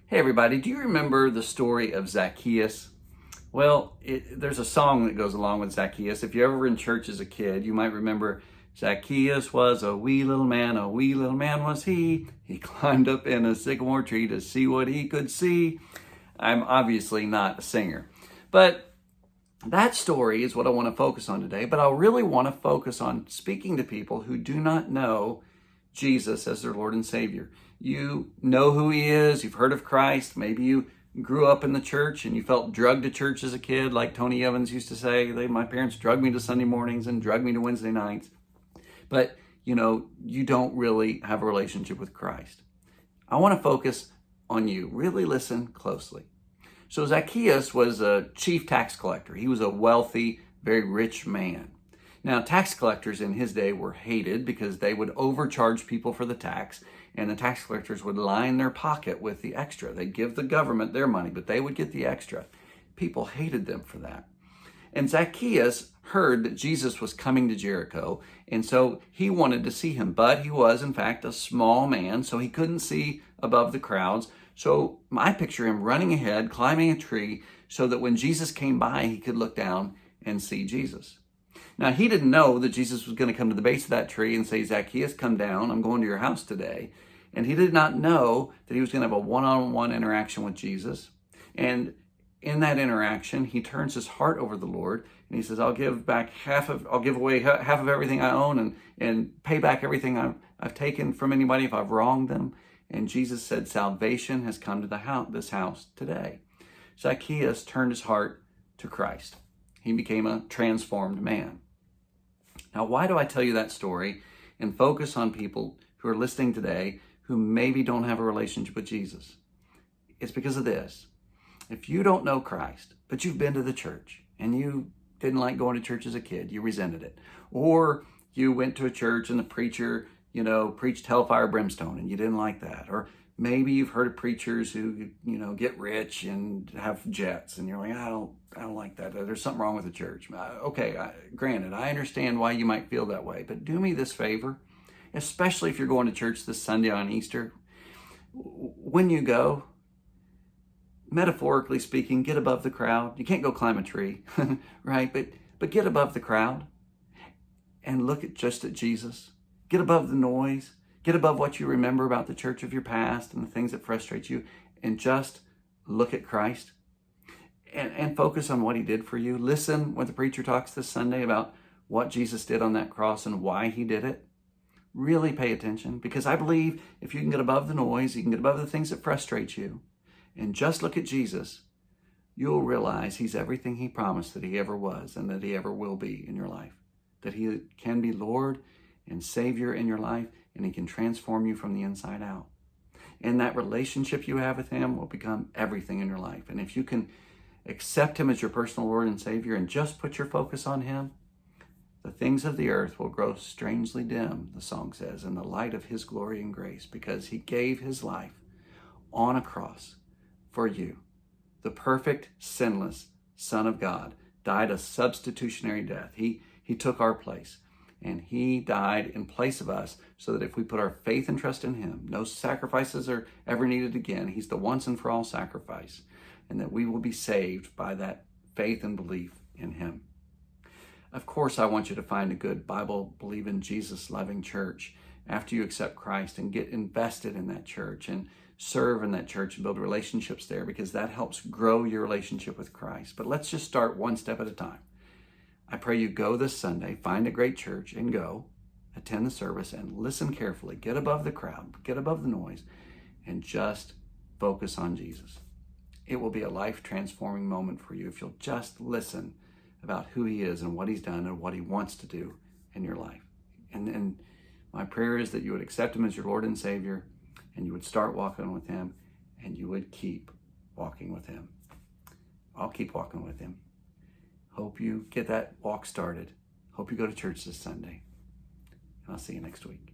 Hey everybody, do you remember the story of Zacchaeus? Well, there's a song that goes along with Zacchaeus. If you ever were in church as a kid, you might remember Zacchaeus was a wee little man was he. He climbed up in a sycamore tree to see what he could see. I'm obviously not a singer, but that story is what I want to focus on today. But I really want to focus on speaking to people who do not know Jesus as their Lord and Savior. You know who he is, you've heard of Christ, maybe you grew up in the church and you felt drugged to church as a kid, like Tony Evans used to say. My parents drugged me to Sunday mornings and drugged me to Wednesday nights. But you don't really have a relationship with Christ. I want to focus on you. Really listen closely. So Zacchaeus was a chief tax collector. He was a wealthy, very rich man. Now, tax collectors in his day were hated because they would overcharge people for the tax, and the tax collectors would line their pocket with the extra. They'd give the government their money, but they would get the extra. People hated them for that. And Zacchaeus heard that Jesus was coming to Jericho, and so he wanted to see him. But he was, in fact, a small man, so he couldn't see above the crowds. So I picture him running ahead, climbing a tree, so that when Jesus came by, he could look down and see Jesus. Now, he didn't know that Jesus was going to come to the base of that tree and say, Zacchaeus, come down. I'm going to your house today. And he did not know that he was going to have a one-on-one interaction with Jesus. And in that interaction, he turns his heart over the Lord and he says, I'll give away half of everything I own and pay back everything I've taken from anybody if I've wronged them. And Jesus said, salvation has come to this house today. Zacchaeus turned his heart to Christ. He became a transformed man. Now, why do I tell you that story and focus on people who are listening today who maybe don't have a relationship with Jesus? It's because of this. If you don't know Christ, but you've been to the church and you didn't like going to church as a kid, you resented it. Or you went to a church and the preacher, preached hellfire brimstone and you didn't like that. Or maybe you've heard of preachers who, get rich and have jets and you're like, I don't like that. There's something wrong with the church. Okay, granted, I understand why you might feel that way, but do me this favor, especially if you're going to church this Sunday on Easter. When you go, metaphorically speaking, get above the crowd. You can't go climb a tree, right? But get above the crowd and look just at Jesus. Get above the noise. Get above what you remember about the church of your past and the things that frustrate you, and just look at Christ and focus on what he did for you. Listen when the preacher talks this Sunday about what Jesus did on that cross and why he did it. Really pay attention, because I believe if you can get above the noise, you can get above the things that frustrate you, and just look at Jesus, you'll realize he's everything he promised that he ever was and that he ever will be in your life. That he can be Lord and Savior in your life, and he can transform you from the inside out. And that relationship you have with him will become everything in your life. And if you can accept him as your personal Lord and Savior and just put your focus on him, the things of the earth will grow strangely dim, the song says, in the light of his glory and grace, because he gave his life on a cross for you. The perfect, sinless Son of God died a substitutionary death. He took our place. And he died in place of us so that if we put our faith and trust in him, no sacrifices are ever needed again. He's the once and for all sacrifice, and that we will be saved by that faith and belief in him. Of course, I want you to find a good Bible-believing, Jesus-loving church after you accept Christ and get invested in that church and serve in that church and build relationships there, because that helps grow your relationship with Christ. But let's just start one step at a time. I pray you go this Sunday, find a great church and go, attend the service and listen carefully. Get above the crowd, get above the noise, and just focus on Jesus. It will be a life-transforming moment for you if you'll just listen about who he is and what he's done and what he wants to do in your life. And my prayer is that you would accept him as your Lord and Savior, and you would start walking with him, and you would keep walking with him. I'll keep walking with him. Hope you get that walk started. Hope you go to church this Sunday. And I'll see you next week.